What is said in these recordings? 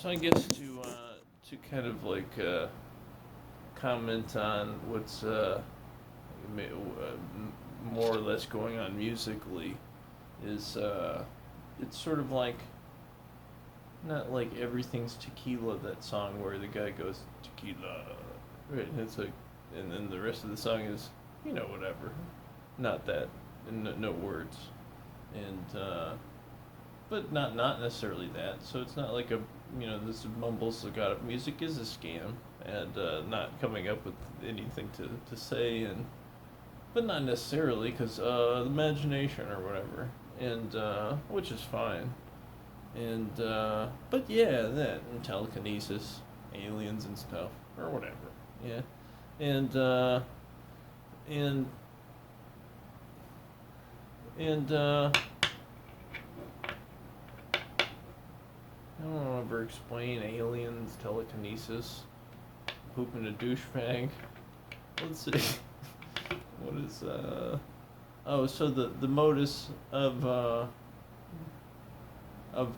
So I guess to kind of like comment on what's more or less going on musically is it's sort of like not like everything's tequila, that song where the guy goes tequila, right? And it's like, and then the rest of the song is whatever, not that, and no words, and but not necessarily that. So it's not like a this mumbles the god of music is a scam, and not coming up with anything to say, and but not necessarily because the imagination or whatever, and which is fine, and but yeah, that and telekinesis, aliens and stuff or whatever, yeah, and and and I don't ever explain aliens, telekinesis, pooping a douchebag. Let's see. What is oh, so the modus of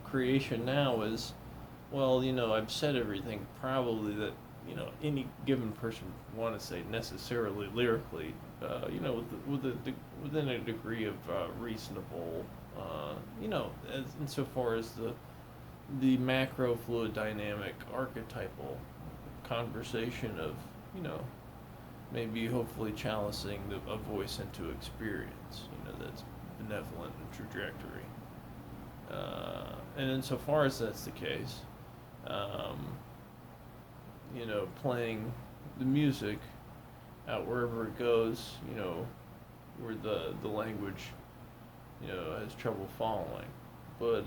creation now is, well, I've said everything probably that any given person would want to say necessarily lyrically, within a degree of reasonable, as insofar as the macro fluid dynamic archetypal conversation of maybe hopefully chalicing a voice into experience, that's benevolent and trajectory. And insofar as that's the case, um, playing the music out wherever it goes, where the language, has trouble following. But,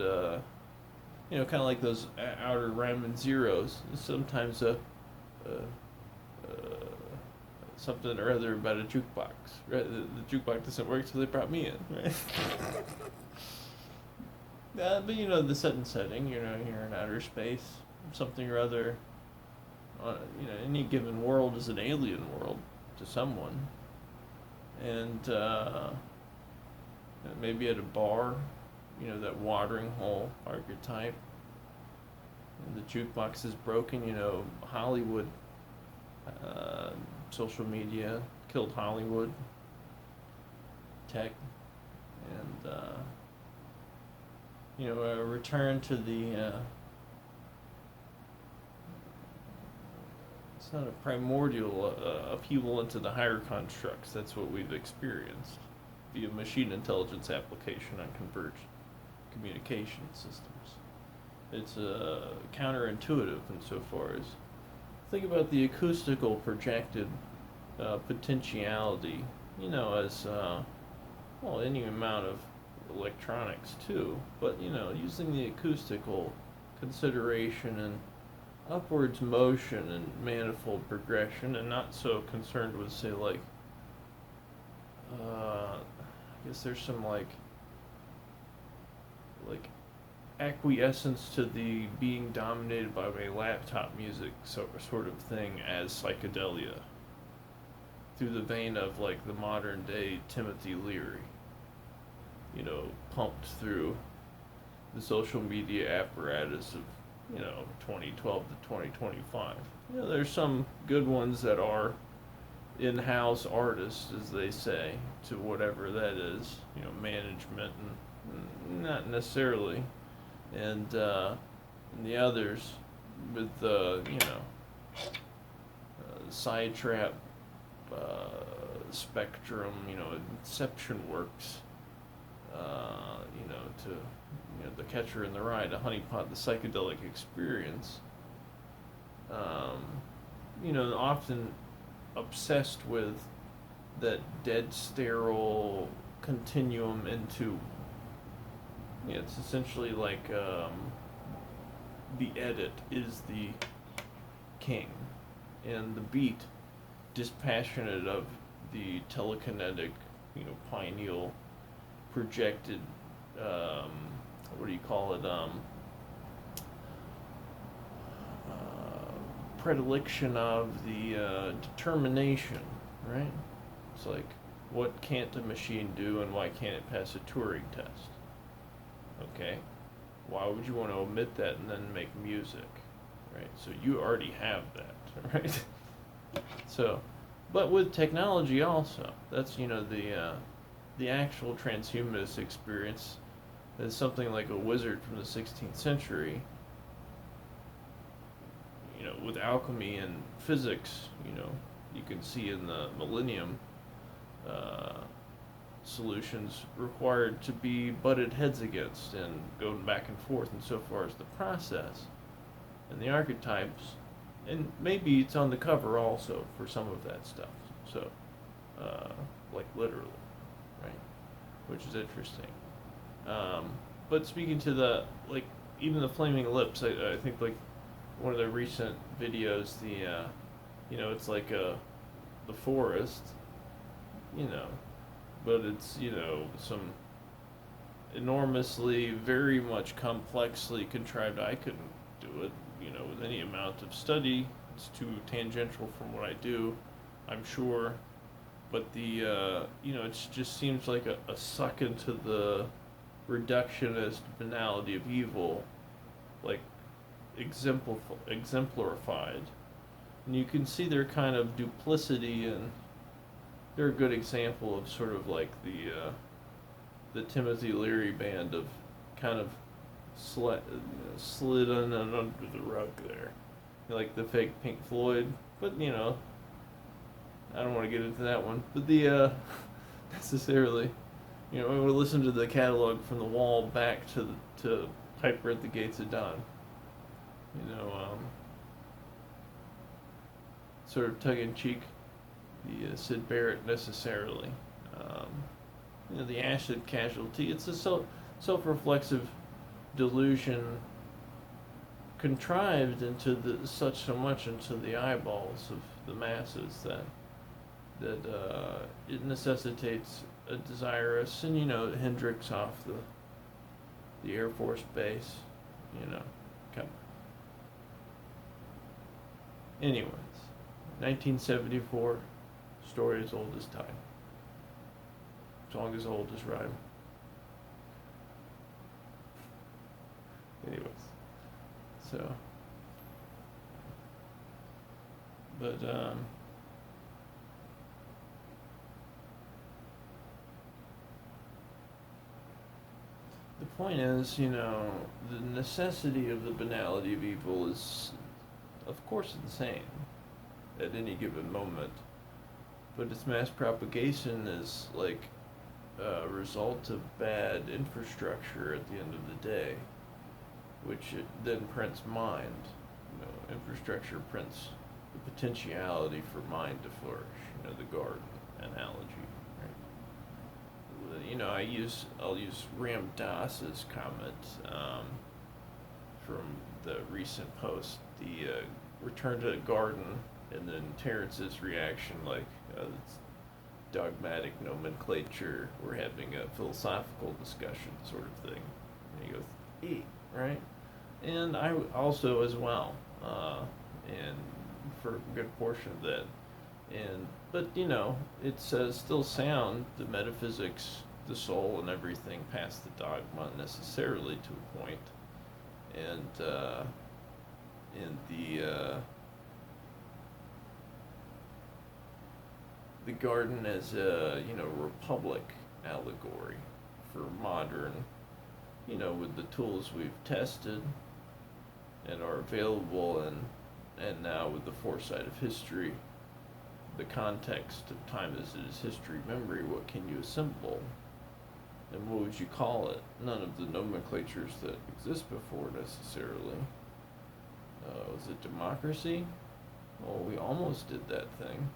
kind of like those outer Ramen zeros, sometimes a something or other about a jukebox. Right? The jukebox doesn't work, so they brought me in. Right? But the set and setting. You're in outer space, something or other. Any given world is an alien world to someone, and maybe at a bar, that watering hole archetype. And the jukebox is broken. Hollywood. Social media killed Hollywood, tech, and a return to the it's not a primordial upheaval into the higher constructs. That's what we've experienced via machine intelligence application on converged communication systems. It's counterintuitive insofar as think about the acoustical projected potentiality, as well, any amount of electronics too, but using the acoustical consideration and upwards motion and manifold progression, and not so concerned with, say, like, I guess there's some like acquiescence to the being dominated by my laptop music sort of thing as psychedelia, through the vein of like the modern day Timothy Leary, pumped through the social media apparatus of 2012 to 2025. There's some good ones that are in-house artists, as they say, to whatever that is, management, and not necessarily, and the others with Sidetrap, Spectrum, Inception Works, to The Catcher in the Rye, to Honeypot, the psychedelic experience. Often obsessed with that dead sterile continuum into it's essentially like the edit is the king, and the beat dispassionate of the telekinetic, pineal projected, what do you call it, predilection of the determination, right? It's like, what can't a machine do, and why can't it pass a Turing test? Okay, why would you want to omit that and then make music? right? So you already have that, right? So, but with technology also, that's the actual transhumanist experience is something like a wizard from the 16th century, with alchemy and physics, you can see in the Millennium uh, solutions required to be butted heads against and going back and forth insofar as the process and the archetypes, and maybe it's on the cover also for some of that stuff. So, like literally, right? Which is interesting. Um, but speaking to the even the flaming lips, I think like one of the recent videos, it's like the forest, you know, but it's some enormously, very much complexly contrived. I couldn't do it, with any amount of study. It's too tangential from what I do, I'm sure. But it just seems like a suck into the reductionist banality of evil, like exemplified. And you can see their kind of duplicity, and they're a good example of sort of like the Timothy Leary band of kind of slid in and under the rug there, like the fake Pink Floyd. But I don't want to get into that one. But the necessarily, when we listen to the catalog from the Wall back to Piper at the Gates of Dawn, sort of tongue in cheek, the Sid Barrett necessarily. The acid casualty. It's a self-reflexive delusion contrived into so much into the eyeballs of the masses that it necessitates a desirous, and Hendrix off the Air Force Base, come. Anyways, 1974, story as old as time. Song as old as rhyme. Anyways, so, but the point is, the necessity of the banality of evil is, of course, insane at any given moment, but its mass propagation is like a result of bad infrastructure at the end of the day, which it then prints mind. Infrastructure prints the potentiality for mind to flourish. The garden analogy. Right? I'll use Ram Dass's comment from the recent post, the return to the garden, and then Terrence's reaction, like it's dogmatic nomenclature. We're having a philosophical discussion, sort of thing. And he goes, "E," right? And I also as well, and for a good portion of that. But it's still sound, the metaphysics, the soul, and everything past the dogma necessarily to a point, and the garden as a republic allegory for modern, with the tools we've tested and are available, and now with the foresight of history, the context of time as it is history, memory, what can you assemble? And what would you call it? None of the nomenclatures that exist before necessarily. Was it democracy? Well, we almost did that thing.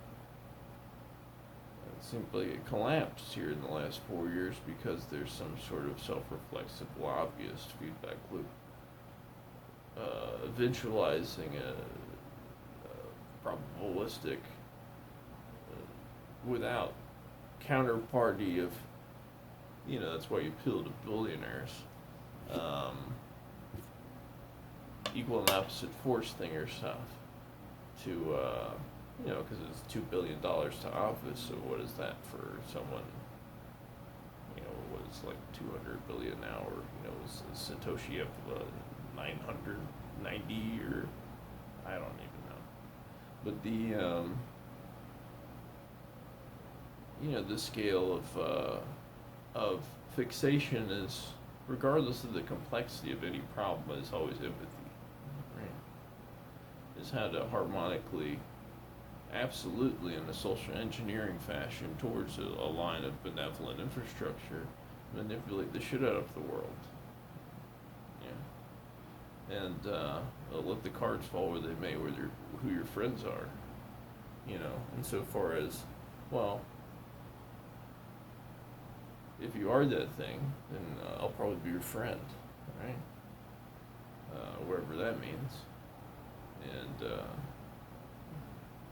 It seems like it collapsed here in the last 4 years because there's some sort of self-reflexive lobbyist feedback loop. Eventualizing a probabilistic, without counterparty of, that's why you appeal to billionaires, equal and opposite force thinger stuff to, because it's $2 billion to office, so what is that for someone, what is like 200 billion now, or, was Satoshi up 990 or I don't even know. But the the scale of fixation is, regardless of the complexity of any problem, is always empathy, right? Is how to harmonically, absolutely in a social engineering fashion towards a line of benevolent infrastructure, manipulate the shit out of the world. Yeah. And let the cards fall where they may, who your friends are. Insofar as, well, if you are that thing, then I'll probably be your friend, right? Wherever that means. And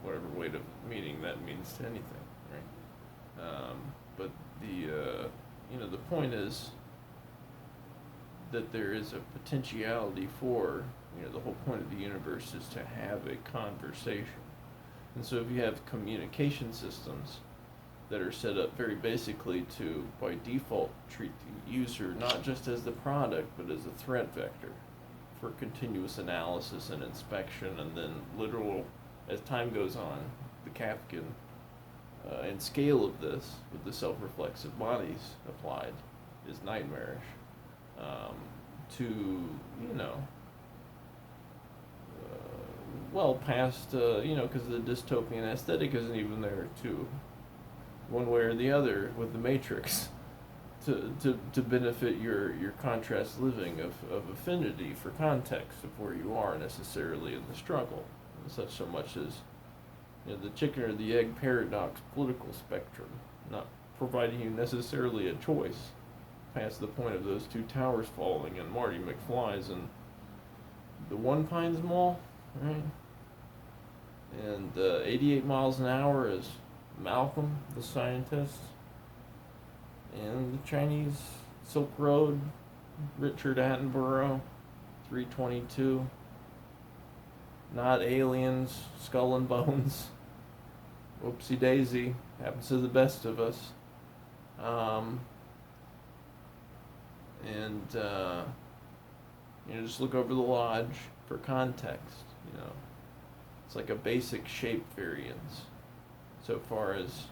whatever way of meaning that means to anything, right? But the point is that there is a potentiality for, the whole point of the universe is to have a conversation. And so if you have communication systems that are set up very basically to, by default, treat the user not just as the product, but as a threat vector for continuous analysis and inspection, and then literal, as time goes on, the Kafkian and scale of this, with the self-reflexive bodies applied, is nightmarish. Well past, because the dystopian aesthetic isn't even there too, one way or the other with the Matrix, to benefit your contrast living of affinity for context of where you are necessarily in the struggle, such so much as the chicken or the egg paradox political spectrum, not providing you necessarily a choice past the point of those two towers falling and Marty McFly's and the One Pines Mall, right? And 88 miles an hour is Malcolm, the scientist, and the Chinese Silk Road, Richard Attenborough, 322. Not aliens, skull and bones. Whoopsie daisy, happens to the best of us. Just look over the lodge for context. It's like a basic shape variance, so far as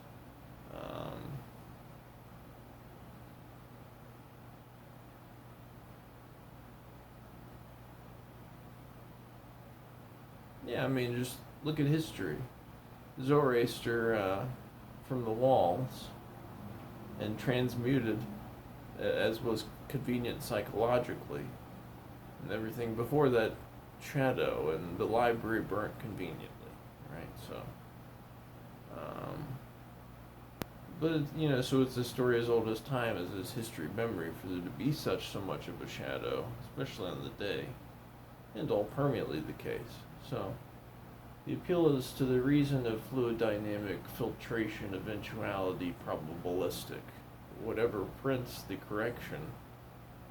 just look at history. Zoroaster from the walls and transmuted as was convenient psychologically, and everything before that shadow, and the library burnt conveniently, right? So so it's a story as old as time as is history memory, for there to be so much of a shadow, especially on the day, and all permeately the case. So the appeal is to the reason of fluid dynamic, filtration, eventuality, probabilistic. Whatever prints the correction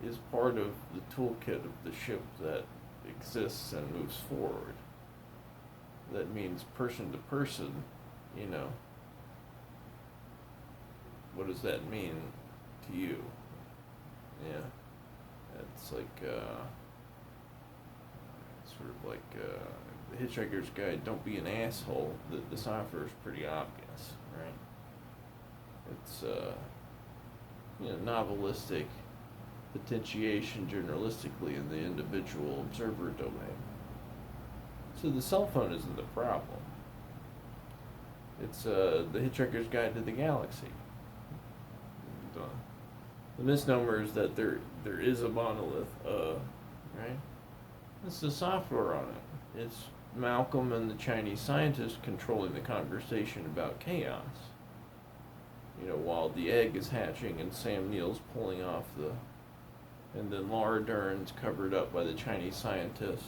is part of the toolkit of the ship that exists and moves forward. That means person to person, what does that mean to you? Yeah. It's like, sort of like the Hitchhiker's Guide, don't be an asshole. The cipher is pretty obvious, right? It's, novelistic potentiation generalistically in the individual observer domain. So the cell phone isn't the problem. It's the Hitchhiker's Guide to the Galaxy. The misnomer is that there is a monolith, right? It's the software on it. It's Malcolm and the Chinese scientist controlling the conversation about chaos. While the egg is hatching and Sam Neill's pulling off and then Laura Dern's covered up by the Chinese scientist,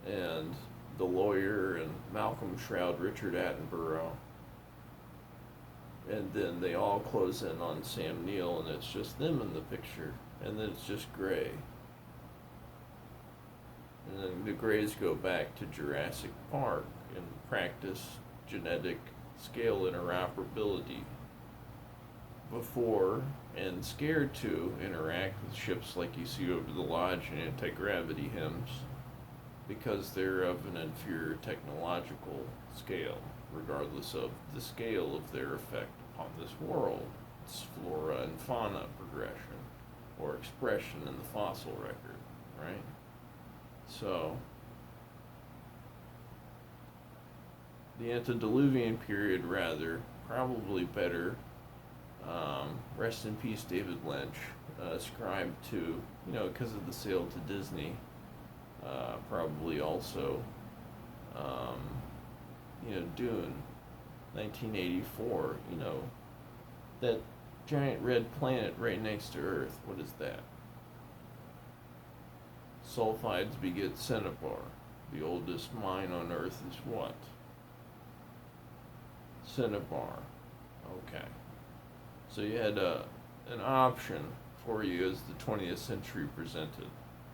and the lawyer and Malcolm shroud Richard Attenborough, and then they all close in on Sam Neill, and it's just them in the picture, and then it's just gray. And then the grays go back to Jurassic Park and practice genetic scale interoperability before and scared to interact with ships like you see over the lodge and anti-gravity hymns. because they're of an inferior technological scale, regardless of the scale of their effect upon this world. It's flora and fauna progression, or expression in the fossil record, right? So, the antediluvian period, rather, probably better. Rest in peace, David Lynch, ascribed to, because of the sale to Disney, probably also, Dune, 1984, that giant red planet right next to Earth, what is that? Sulfides beget cinnabar. The oldest mine on Earth is what? Cinnabar. Okay. So you had an option for you as the 20th century presented.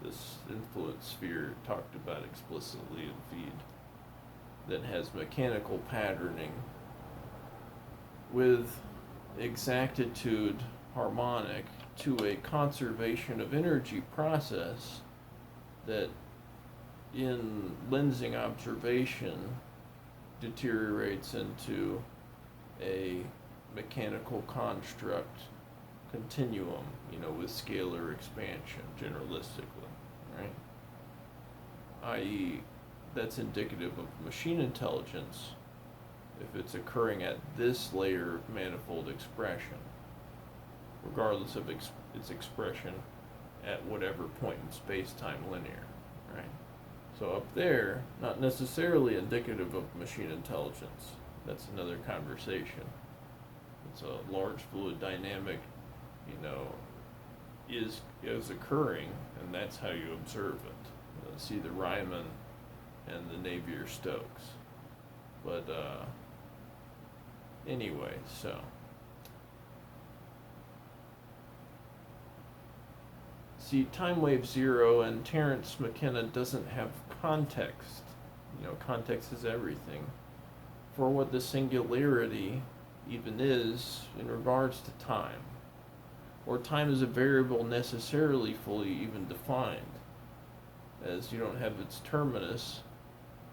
This influence sphere talked about explicitly in Feed that has mechanical patterning with exactitude harmonic to a conservation of energy process that in lensing observation deteriorates into a mechanical construct continuum, with scalar expansion generalistically, right? I.e., that's indicative of machine intelligence if it's occurring at this layer of manifold expression, regardless of its expression at whatever point in space-time linear, right? So up there, not necessarily indicative of machine intelligence. That's another conversation. It's a large fluid dynamic, is occurring, and that's how you observe it. See the Riemann and the Navier-Stokes. But anyway, so see, time wave zero and Terence McKenna doesn't have context. Context is everything for what the singularity even is in regards to time, or time is a variable necessarily fully even defined, as you don't have its terminus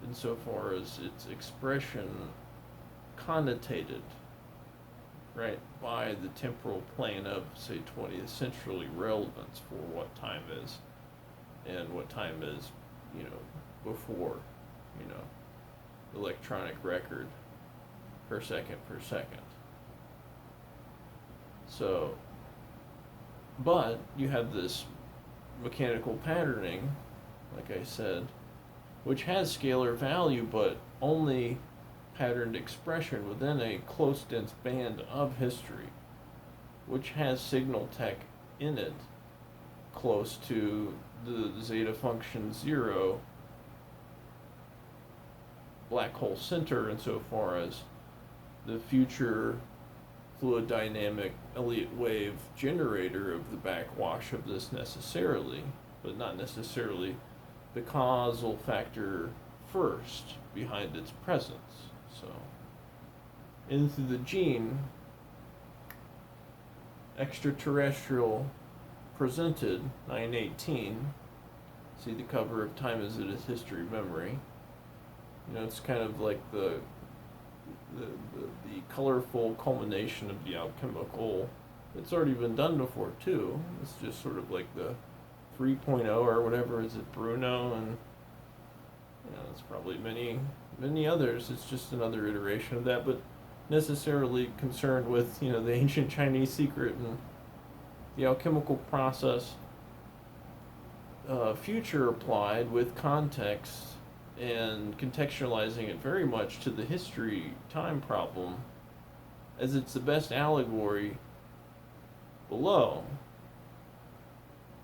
insofar as its expression connotated, right, by the temporal plane of, say, 20th century relevance for what time is and what time is, before, electronic record per second. So, but you have this mechanical patterning, like I said, which has scalar value, but only patterned expression within a close, dense band of history, which has signal tech in it close to the zeta function zero black hole center insofar as the future fluid dynamic Elliott wave generator of the backwash of this necessarily, but not necessarily the causal factor first behind its presence. So, into the gene, extraterrestrial presented 918. See the cover of Time Is It Is History Memory. It's kind of like the colorful culmination of the alchemical. It's already been done before too. It's just sort of like the 3.0 or whatever. Is it Bruno? And it's probably many others. It's just another iteration of that, but necessarily concerned with the ancient Chinese secret and the alchemical process. Future applied with context and contextualizing it very much to the history time problem, as it's the best allegory below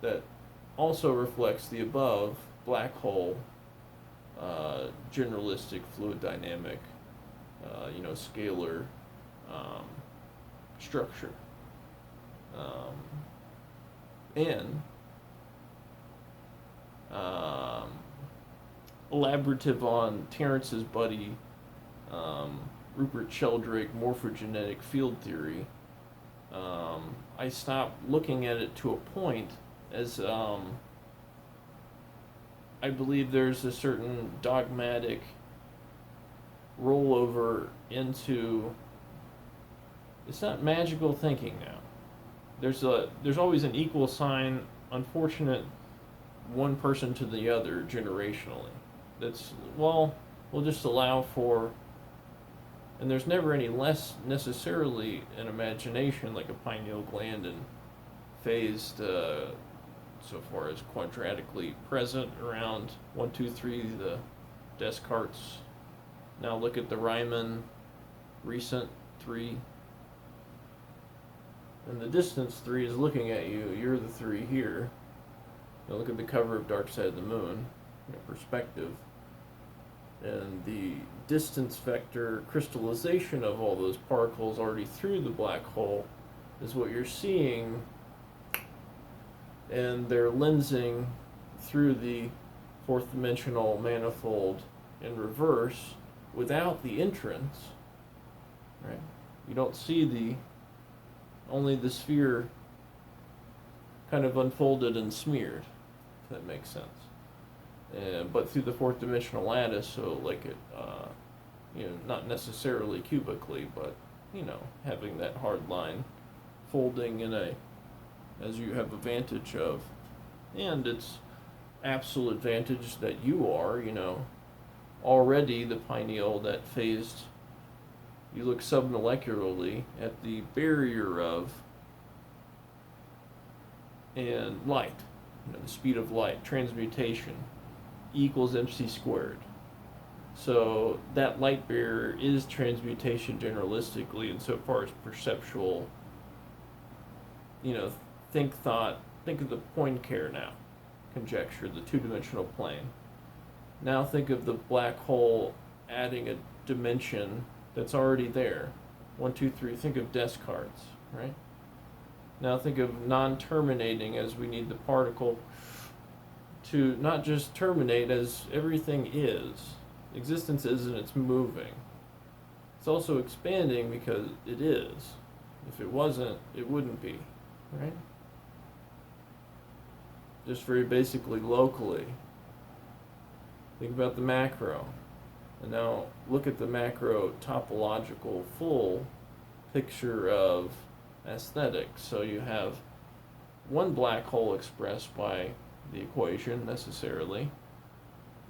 that also reflects the above black hole generalistic fluid dynamic scalar structure, and elaborative on Terence's buddy Rupert Sheldrake morphogenetic field theory. I stopped looking at it to a point as I believe there's a certain dogmatic rollover into, it's not magical thinking now. There's always an equal sign, unfortunate one person to the other generationally. That's, well, we'll just allow for, and there's never any less necessarily an imagination like a pineal gland and phased so far as quadratically present around 1, 2, 3 the Descartes. Now look at the Riemann recent 3. And the distance 3 is looking at you. You're the 3 here. Now look at the cover of Dark Side of the Moon, perspective. And the distance vector crystallization of all those particles already through the black hole is what you're seeing, and they're lensing through the fourth dimensional manifold in reverse without the entrance, right? You don't see only the sphere kind of unfolded and smeared, if that makes sense. But through the fourth dimensional lattice, so like it, not necessarily cubically, but having that hard line folding in as you have a vantage of, and it's absolute advantage that you are, already the pineal that phased. You look submolecularly at the barrier of and light, the speed of light, transmutation equals mc squared. So that light barrier is transmutation generalistically insofar as perceptual, think of the Poincare now, conjecture, the two-dimensional plane. Now think of the black hole adding a dimension that's already there. 1, 2, 3, think of Descartes, right? Now think of non-terminating as we need the particle to not just terminate as everything is. Existence is and it's moving. It's also expanding because it is. If it wasn't, it wouldn't be, right? Just very basically locally. Think about the macro. And now look at the macro topological full picture of aesthetics. So you have one black hole expressed by the equation necessarily.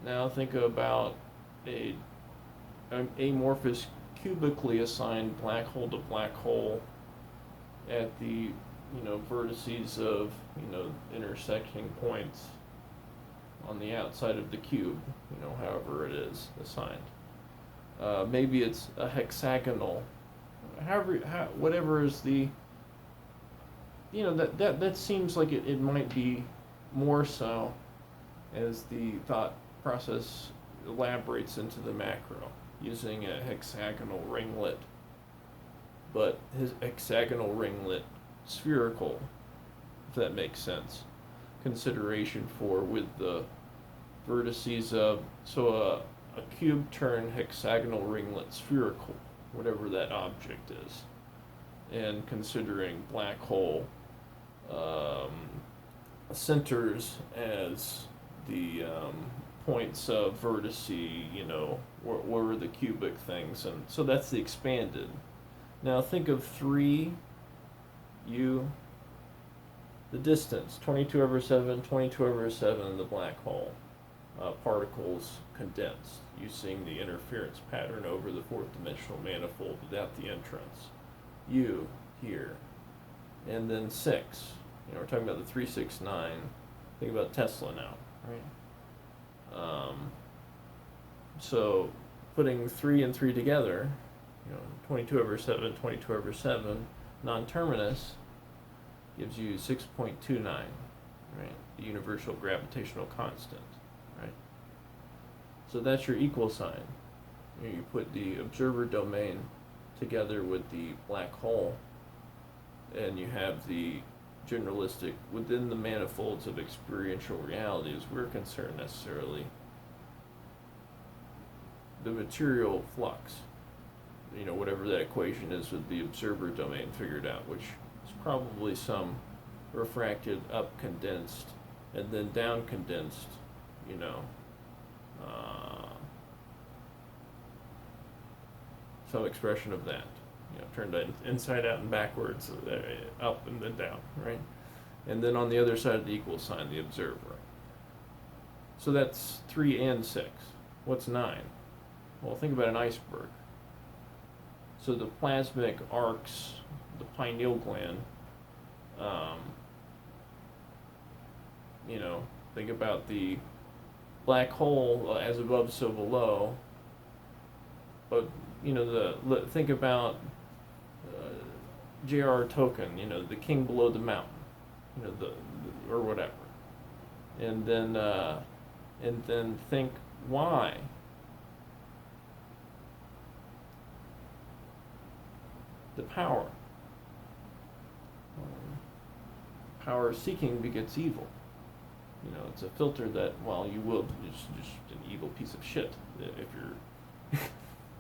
Now think about an amorphous cubically assigned black hole to black hole at the vertices of intersecting points on the outside of the cube, however it is assigned. Maybe it's a hexagonal, whatever is the, that seems like it might be more so as the thought process elaborates into the macro, using a hexagonal ringlet, but his hexagonal ringlet spherical, if that makes sense, consideration for with the vertices of, so a cube turned hexagonal ringlet spherical, whatever that object is, and considering black hole centers as the points of vertice, where are the cubic things, and so that's the expanded. Now think of 3, the distance, 22/7, 22/7, the black hole, particles condensed, using the interference pattern over the fourth dimensional manifold without the entrance. U here, and then 6. We're talking about the 369. Think about Tesla now, right? So putting 3 and 3 together, 22/7, 22/7, non-terminus gives you 6.29, right? The universal gravitational constant, right? So that's your equal sign. You put the observer domain together with the black hole, and you have the generalistic within the manifolds of experiential reality, as we're concerned necessarily, the material flux, whatever that equation is with the observer domain figured out, which is probably some refracted up condensed and then down condensed you know, some expression of that, you know, turned inside out and backwards, up and then down, right? And then on the other side of the equal sign, the observer. So that's 3 and 6. What's 9? Well, think about an iceberg. So the plasmic arcs, the pineal gland, you know, think about the black hole as above, so below. But, you know, think about J.R.R. Tolkien, you know, the king below the mountain, you know, or whatever. And then think why. The power. Power seeking begets evil. You know, it's a filter that, well, you will, it's just an evil piece of shit if you're,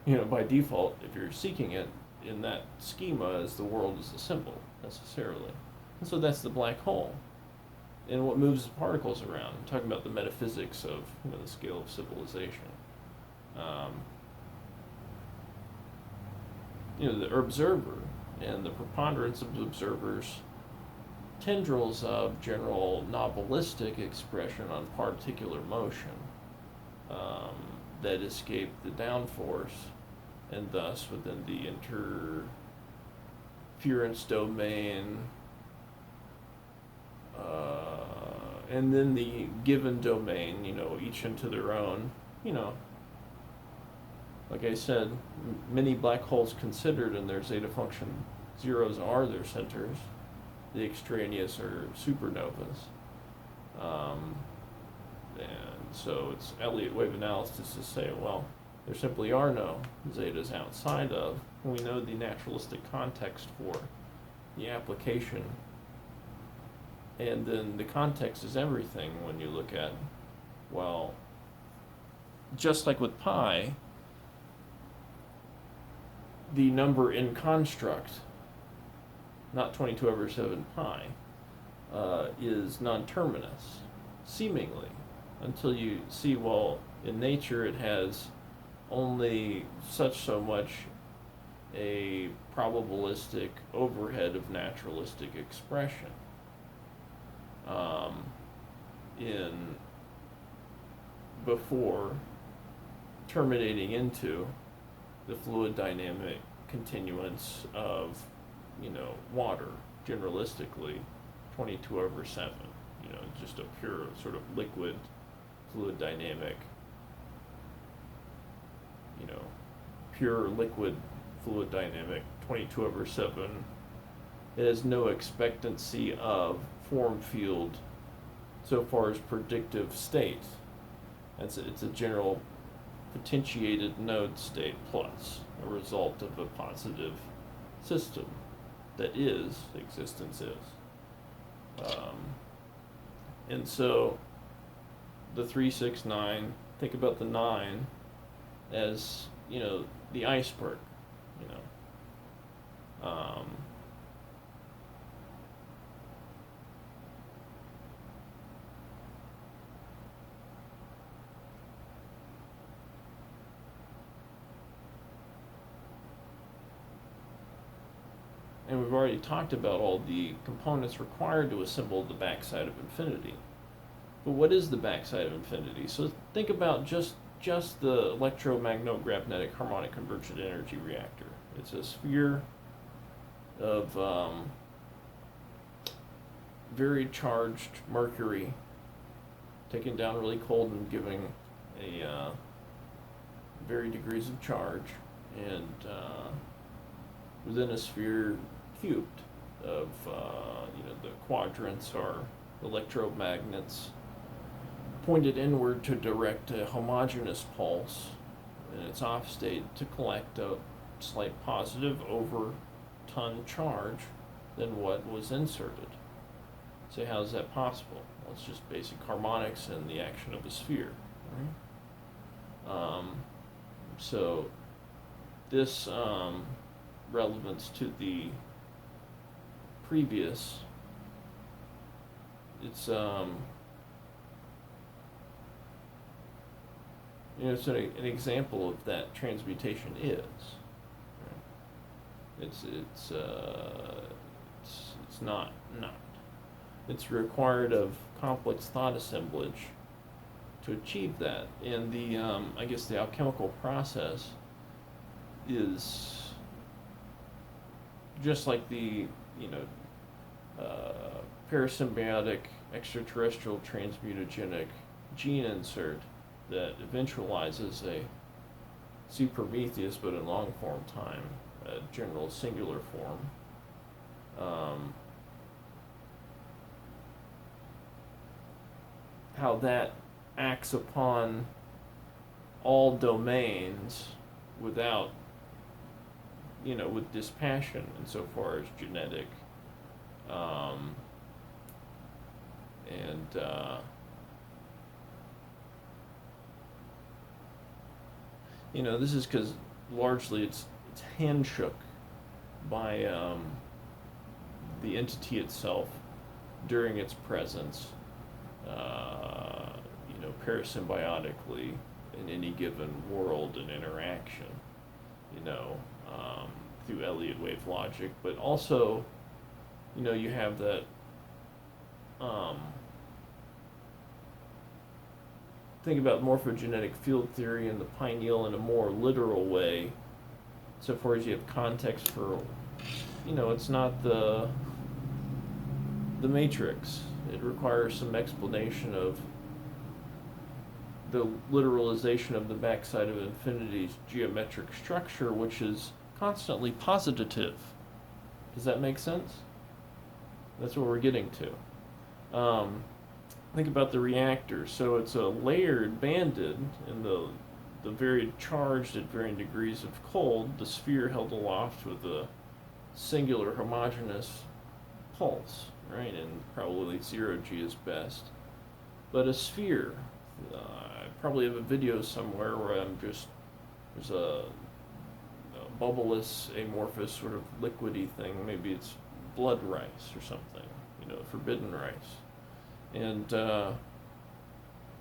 you know, by default, if you're seeking it in that schema as the world is the symbol, necessarily. And so that's the black hole. And what moves the particles around. I'm talking about the metaphysics of, you know, the scale of civilization. You know, the observer and the preponderance of the observers, tendrils of general novelistic expression on particular motion that escape the downforce, and thus within the interference domain, and then the given domain, you know, each into their own, you know, like I said, many black holes considered in their zeta function zeros are their centers. The extraneous are supernovas. And so it's Elliott wave analysis to say, well, there simply are no zetas outside of, and we know the naturalistic context for the application. And then the context is everything when you look at, well, just like with pi, the number in construct, not 22/7 pi, is non-terminus, seemingly, until you see, well, in nature it has only so much a probabilistic overhead of naturalistic expression in before terminating into the fluid dynamic continuance of, you know, water, generalistically 22/7, you know, just a pure sort of liquid fluid dynamic, you know, pure liquid fluid dynamic 22/7. It has no expectancy of form field so far as predictive state. It's a general potentiated node state plus a result of a positive system that is, existence is. And so the 3, 6, 9, think about the 9 as, you know, the iceberg, you know. And we've already talked about all the components required to assemble the backside of infinity. But what is the backside of infinity? So think about just the electromagnetic harmonic convergent energy reactor. It's a sphere of very charged mercury taken down really cold and giving a varying degrees of charge, and within a sphere cubed of, you know, the quadrants are electromagnets pointed inward to direct a homogeneous pulse in its off state to collect a slight positive over ton charge than what was inserted. So how is that possible? Well, it's just basic harmonics and the action of a sphere, right? So this relevance to the previous, it's So an example of that transmutation is. Right? It's not. It's required of complex thought assemblage to achieve that, and the I guess the alchemical process is just like the parasymbiotic extraterrestrial transmutagenic gene insert that eventualizes a Prometheus, but in long form time, a general singular form. How that acts upon all domains without, with dispassion insofar as genetic, and this is because largely it's handshook by the entity itself during its presence, parasymbiotically in any given world and interaction, through Elliott wave logic, but also, you have that, think about morphogenetic field theory and the pineal in a more literal way, so far as you have context for, it's not the matrix. It requires some explanation of the literalization of the backside of infinity's geometric structure, which is constantly positative. Does that make sense? That's what we're getting to. Think about the reactor. So it's a layered, banded, in the very charged at varying degrees of cold, the sphere held aloft with a singular homogeneous pulse, right? And probably 0G is best. But a sphere, I probably have a video somewhere where there's a bubbleless, amorphous, sort of liquidy thing. Maybe it's blood rice or something, forbidden rice. And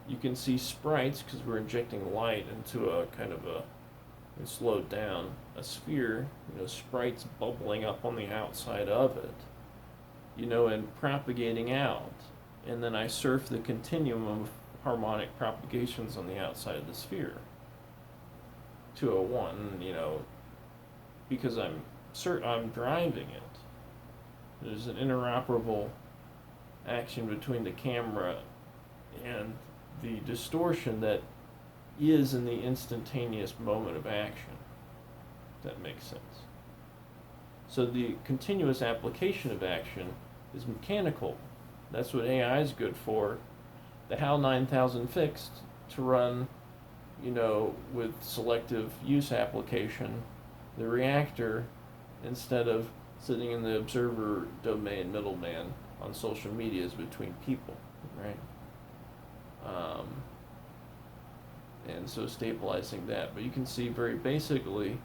you can see sprites, because we're injecting light into a kind of slowed down, a sphere, sprites bubbling up on the outside of it, and propagating out. And then I surf the continuum of harmonic propagations on the outside of the sphere to a one, because I'm driving it. There's an interoperable action between the camera and the distortion that is in the instantaneous moment of action. If that makes sense. So the continuous application of action is mechanical. That's what AI is good for. The HAL 9000 fixed to run, with selective use application, the reactor, instead of sitting in the observer domain middleman on social medias between people, right? And so stabilizing that. But you can see very basically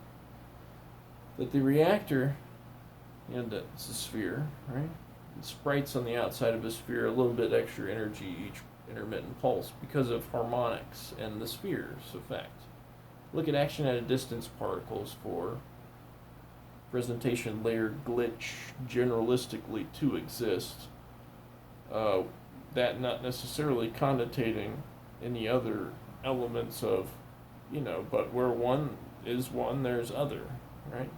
that the reactor, that's a sphere, right? It sprites on the outside of a sphere, a little bit extra energy each intermittent pulse because of harmonics and the sphere's effect. Look at action at a distance particles for presentation layer glitch generalistically to exist. That not necessarily connotating any other elements of, but where one is one, there's other, right?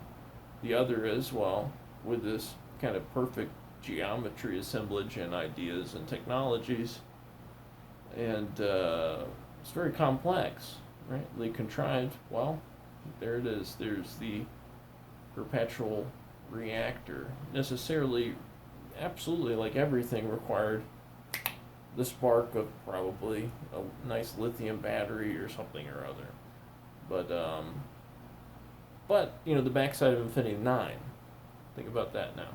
The other is, with this kind of perfect geometry assemblage and ideas and technologies, and it's very complex, right? They contrived, there it is. There's the perpetual reactor. Necessarily, absolutely, like everything, required the spark of probably a nice lithium battery or something or other. But the backside of Infinity 9. Think about that now.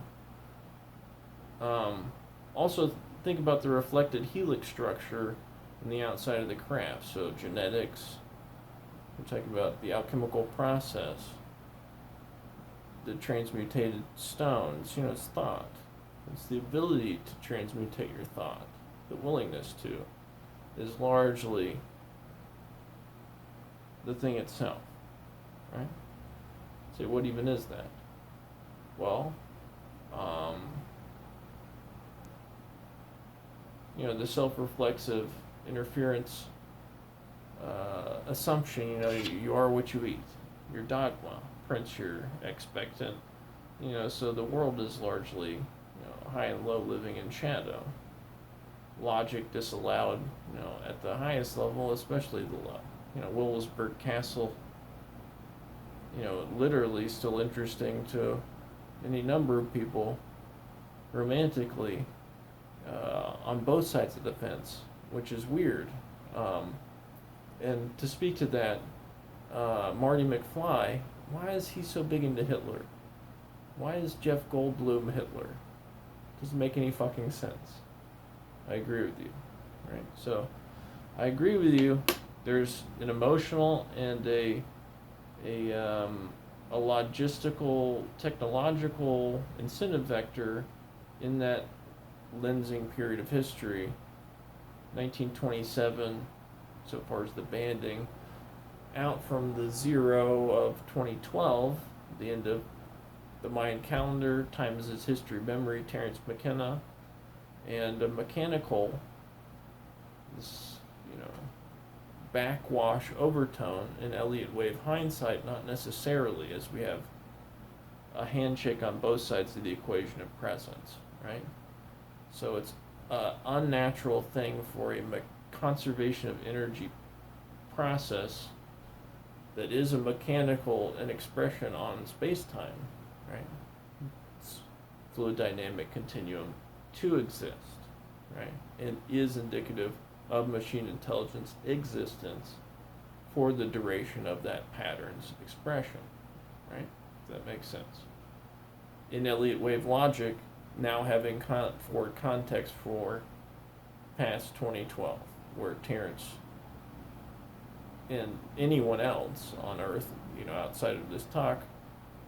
Also, think about the reflected helix structure in the outside of the craft. So genetics, we're talking about the alchemical process, the transmutated stones, it's thought. It's the ability to transmutate your thought. The willingness to is largely the thing itself, right? Say, what even is that? Well, the self-reflexive interference assumption, you are what you eat. Your dogma prints your expectant. So the world is largely, high and low, living in shadow. Logic disallowed, at the highest level, especially the low. Willisburg Castle, literally still interesting to any number of people romantically on both sides of the fence, which is weird. And to speak to that, Marty McFly, why is he so big into Hitler? Why is Jeff Goldblum Hitler? Doesn't make any fucking sense. I agree with you, right? So, I agree with you. There's an emotional and a logistical, technological incentive vector in that lensing period of history, 1927, so far as the banding, out from the zero of 2012, the end of the Mayan calendar, time is its history, memory, Terence McKenna, and a mechanical, this, backwash overtone in Elliott wave hindsight, not necessarily, as we have a handshake on both sides of the equation of presence, right? So it's an unnatural thing for a conservation of energy process that is a mechanical an expression on space-time, right? It's fluid dynamic continuum to exist, right? And is indicative of machine intelligence existence for the duration of that pattern's expression, right? If that makes sense. In Elliott wave logic, now having forward context for past 2012, where Terence and anyone else on Earth, outside of this talk,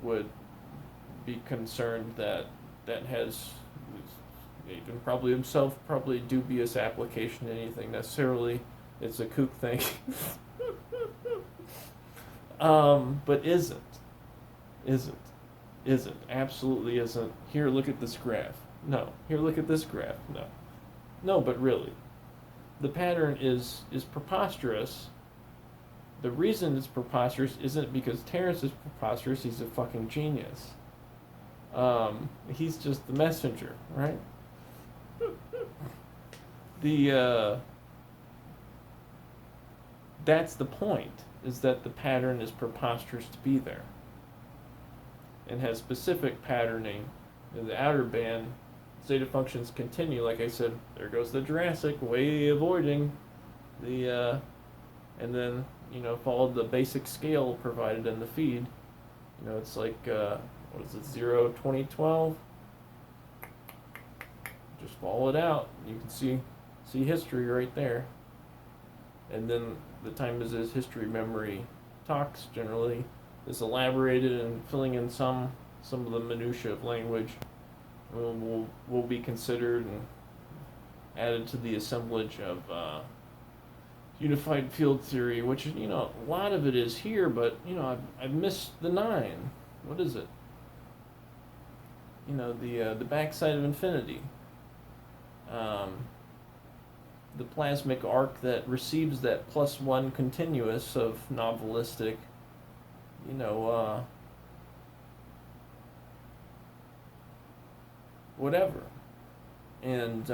would be concerned that has, even probably himself, probably dubious application to anything necessarily. It's a kook thing. But isn't, absolutely isn't. Here, look at this graph. No. Here, look at this graph. No. No, but really. The pattern is preposterous. The reason it's preposterous isn't because Terence is preposterous, he's a fucking genius. He's just the messenger, right? That's the point, is that the pattern is preposterous to be there. And has specific patterning in the outer band. Zeta functions continue, like I said, there goes the Jurassic, way avoiding the, and then, followed the basic scale provided in the feed. It's like, what is it, 2012? Just follow it out. You can see history right there. And then the time is as history memory talks generally is elaborated and filling in some of the minutiae of language will be considered and added to the assemblage of unified field theory, which a lot of it is here, but I've missed the 9. What is it? The backside of infinity. The plasmic arc that receives that +1 continuous of novelistic, whatever. And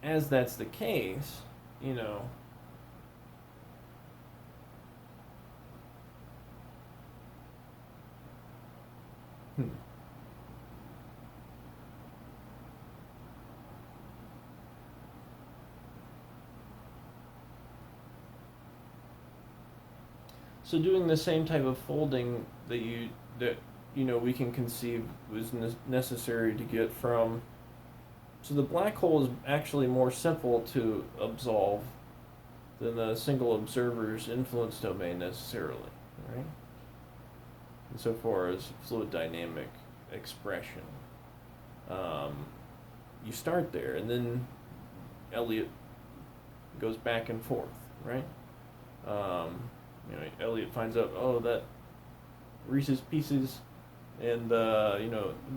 as that's the case, So doing the same type of folding that we can conceive was necessary to get from. So the black hole is actually more simple to absolve than the single observer's influence domain necessarily, right? Insofar as fluid dynamic expression. you start there, and then Elliot goes back and forth, right? Elliot finds out, oh, that Reese's Pieces, and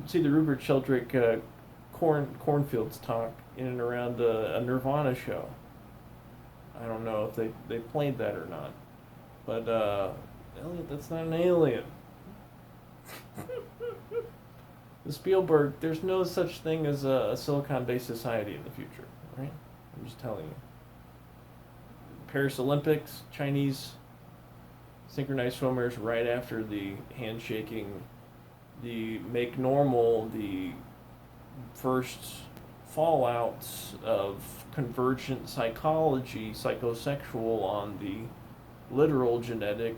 see the Rupert Sheldrake cornfields talk in and around a Nirvana show. I don't know if they played that or not, but Elliot, that's not an alien. The Spielberg, there's no such thing as a silicon-based society in the future, right? I'm just telling you. Paris Olympics, Chinese synchronized swimmers right after the handshaking, the make normal, the first fallouts of convergent psychology, psychosexual on the literal genetic,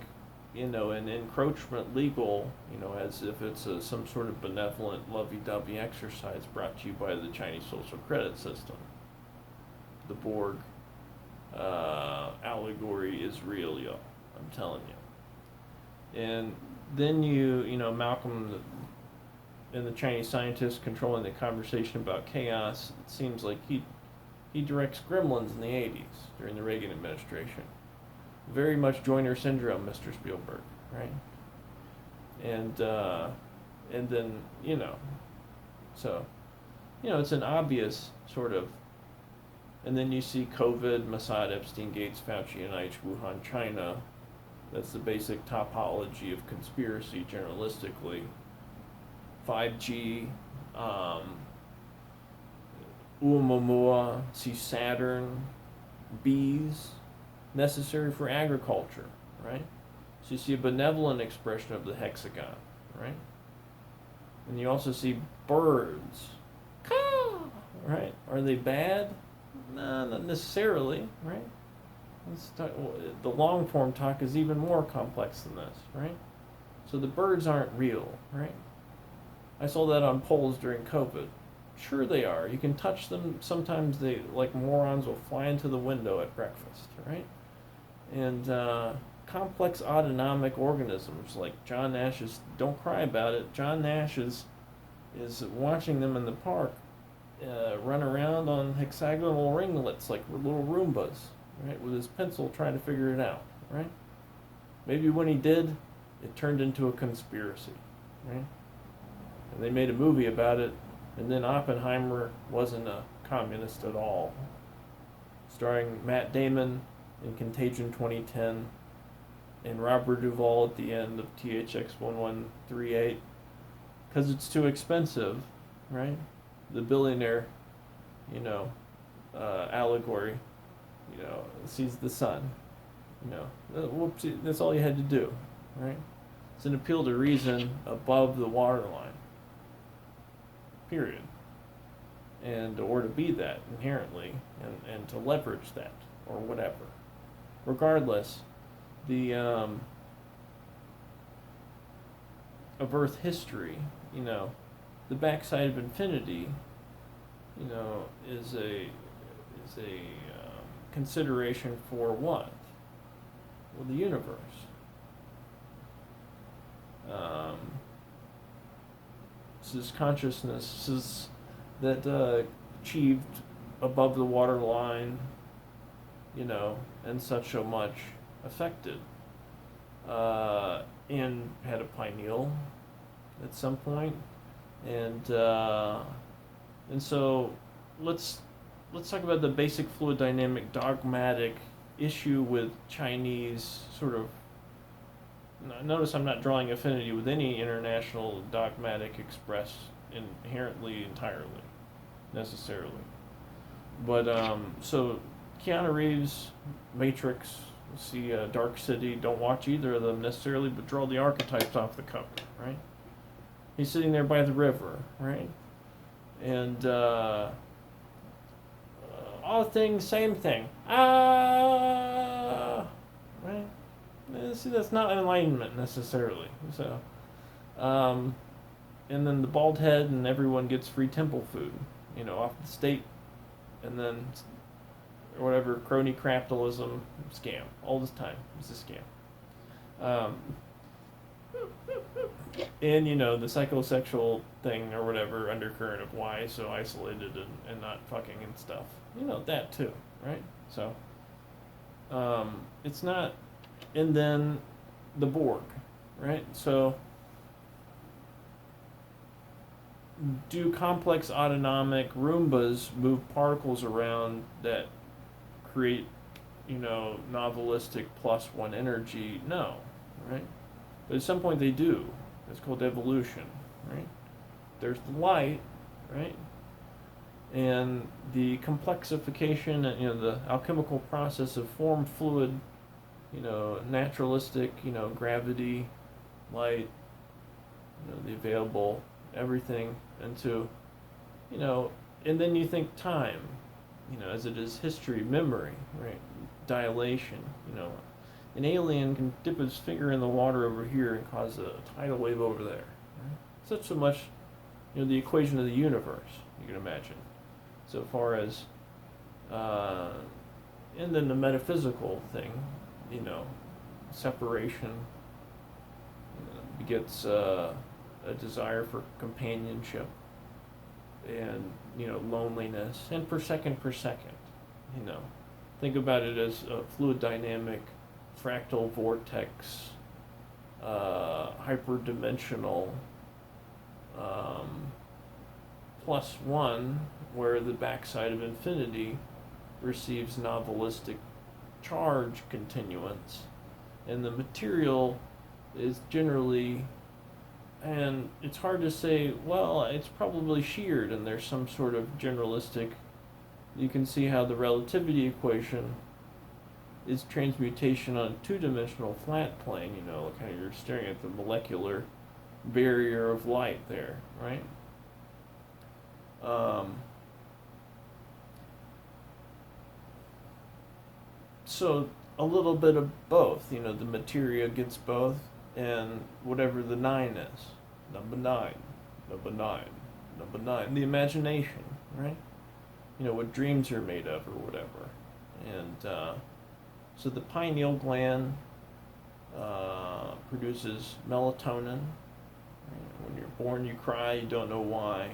and encroachment legal, as if it's some sort of benevolent lovey-dovey exercise brought to you by the Chinese social credit system. The Borg allegory is real, y'all. I'm telling you. And then Malcolm and the Chinese scientists controlling the conversation about chaos. It seems like he directs Gremlins in the 80s during the Reagan administration. Very much Joiner syndrome, Mr. Spielberg, right? And then so it's an obvious sort of. And then you see COVID, Mossad, Epstein, Gates, Fauci, NIH, Wuhan, China. That's the basic topology of conspiracy, generalistically. 5G, Oumuamua, see Saturn, bees, necessary for agriculture, right? So you see a benevolent expression of the hexagon, right? And you also see birds, right? Are they bad? No, not necessarily, right? The long form talk is even more complex than this, right? So the birds aren't real, right? I saw that on polls during COVID. Sure they are. You can touch them. Sometimes they, like morons, will fly into the window at breakfast, right? And complex autonomic organisms like John Nash's, don't cry about it. John Nash is watching them in the park run around on hexagonal ringlets like little Roombas, right, with his pencil trying to figure it out, right? Maybe when he did, it turned into a conspiracy, right? And they made a movie about it, and then Oppenheimer wasn't a communist at all. Starring Matt Damon in Contagion 2010, and Robert Duvall at the end of THX 1138, because it's too expensive, right? The billionaire, allegory, sees the sun, whoopsie, that's all you had to do, right? It's an appeal to reason above the waterline, period. Or to be that inherently, and to leverage that, or whatever. Regardless, the of Earth history, the backside of infinity, is a consideration for what? Well, the universe. This is consciousness that achieved above the waterline, and such so much affected, and had a pineal at some point, and so let's talk about the basic fluid dynamic dogmatic issue with Chinese sort of. Notice I'm not drawing affinity with any international dogmatic expressed inherently entirely, necessarily. But so Keanu Reeves, Matrix, see Dark City. Don't watch either of them necessarily, but draw the archetypes off the cover, right? He's sitting there by the river, right? And all things, same thing. Right? See, that's not enlightenment necessarily. So, and then the bald head, and everyone gets free temple food, off the state, and then whatever crony capitalism scam all this time. It's a scam. And you know the psychosexual thing or whatever undercurrent of why so isolated and not fucking and stuff. You know that too, right? So it's not. And then the Borg, right? So do complex autonomic Roombas move particles around that create, you know, novelistic plus one energy? No, right? But at some point they do. It's called evolution, right? There's the light, right? And the complexification and, you know, the alchemical process of form, fluid, you know, naturalistic, you know, gravity, light, you know, the available everything into, you know, and then you think time, you know, as it is history, memory, right? Dilation, you know. An alien can dip his finger in the water over here and cause a tidal wave over there. Right? Such so much, you know, the equation of the universe, you can imagine. So far as, and then the metaphysical thing, you know, separation begets a desire for companionship and, you know, loneliness, and per second, you know. Think about it as a fluid dynamic, fractal vortex, hyperdimensional, plus one, where the backside of infinity receives novelistic charge continuance, and the material is generally, and it's hard to say, well, it's probably sheared and there's some sort of generalistic, you can see how the relativity equation is transmutation on a two-dimensional flat plane, you know, kind of you're staring at the molecular barrier of light there, right? So a little bit of both, you know, the materia gets both, and whatever the nine is, number nine, number nine, number nine, the imagination, right? You know, what dreams are made of or whatever. And so the pineal gland produces melatonin. When you're born, you cry, you don't know why.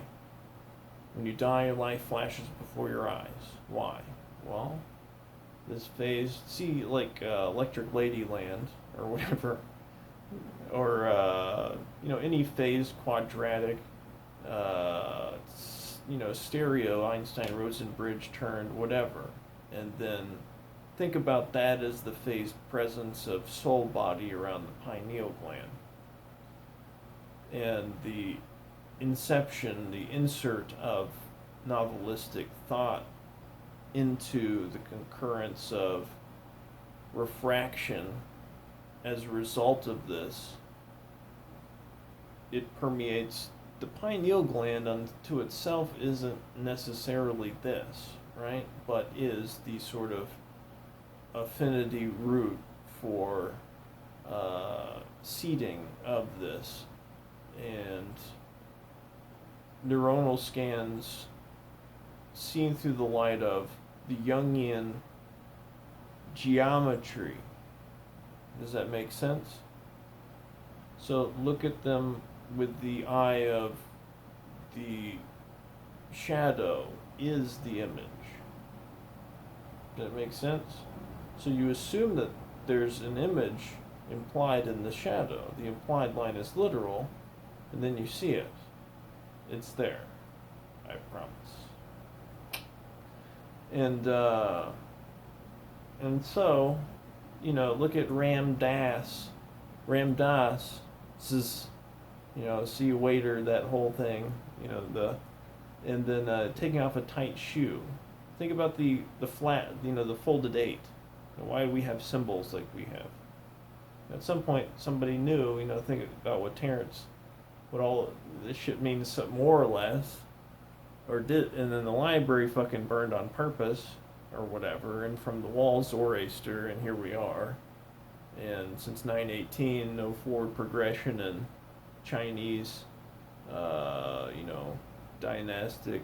When you die, your life flashes before your eyes. Why? Well, this phase, see, like Electric Ladyland or whatever, or you know, any phase quadratic, you know, stereo, Einstein Rosen bridge turned, whatever, and then think about that as the phased presence of soul body around the pineal gland, and the inception, the insert of novelistic thought into the concurrence of refraction as a result of this. It permeates the pineal gland unto itself isn't necessarily this, right? But is the sort of affinity root for seeding of this. And neuronal scans seen through the light of the Jungian geometry. Does that make sense? So look at them with the eye of the shadow is the image. Does that make sense? So you assume that there's an image implied in the shadow. The implied line is literal, and then you see it. It's there. I promise. And so, you know, look at Ram Dass. Ram Dass is, you know, see you waiter, that whole thing, you know, and then taking off a tight shoe. Think about the flat, you know, the folded 8. Why do we have symbols like we have? At some point, somebody knew, you know, think about what all this shit means, more or less, or did, and then the library fucking burned on purpose, or whatever, and from the walls, Zoroaster, and here we are. And since 918, no forward progression in Chinese, you know, dynastic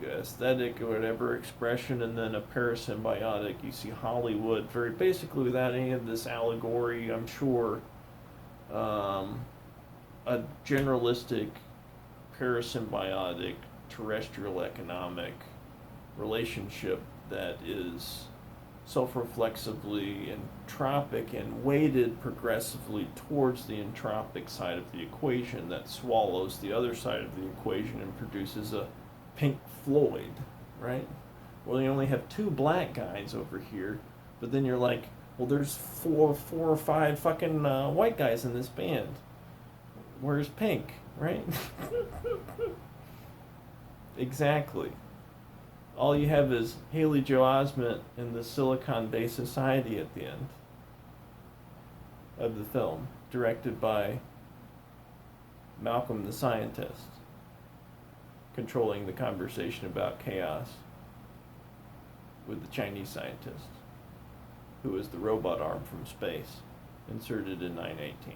aesthetic or whatever expression, and then a parasymbiotic. You see Hollywood very basically without any of this allegory, I'm sure, a generalistic, parasymbiotic, terrestrial economic relationship that is self-reflexively entropic and weighted progressively towards the entropic side of the equation that swallows the other side of the equation and produces a Pink Floyd, right? Well, you only have two black guys over here, but then you're like, well, there's four or five fucking white guys in this band. Where's Pink, right? Exactly. All you have is Haley Joel Osment in the Silicon-based society at the end of the film, directed by Malcolm the scientist, controlling the conversation about chaos with the Chinese scientist, who is the robot arm from space, inserted in 918.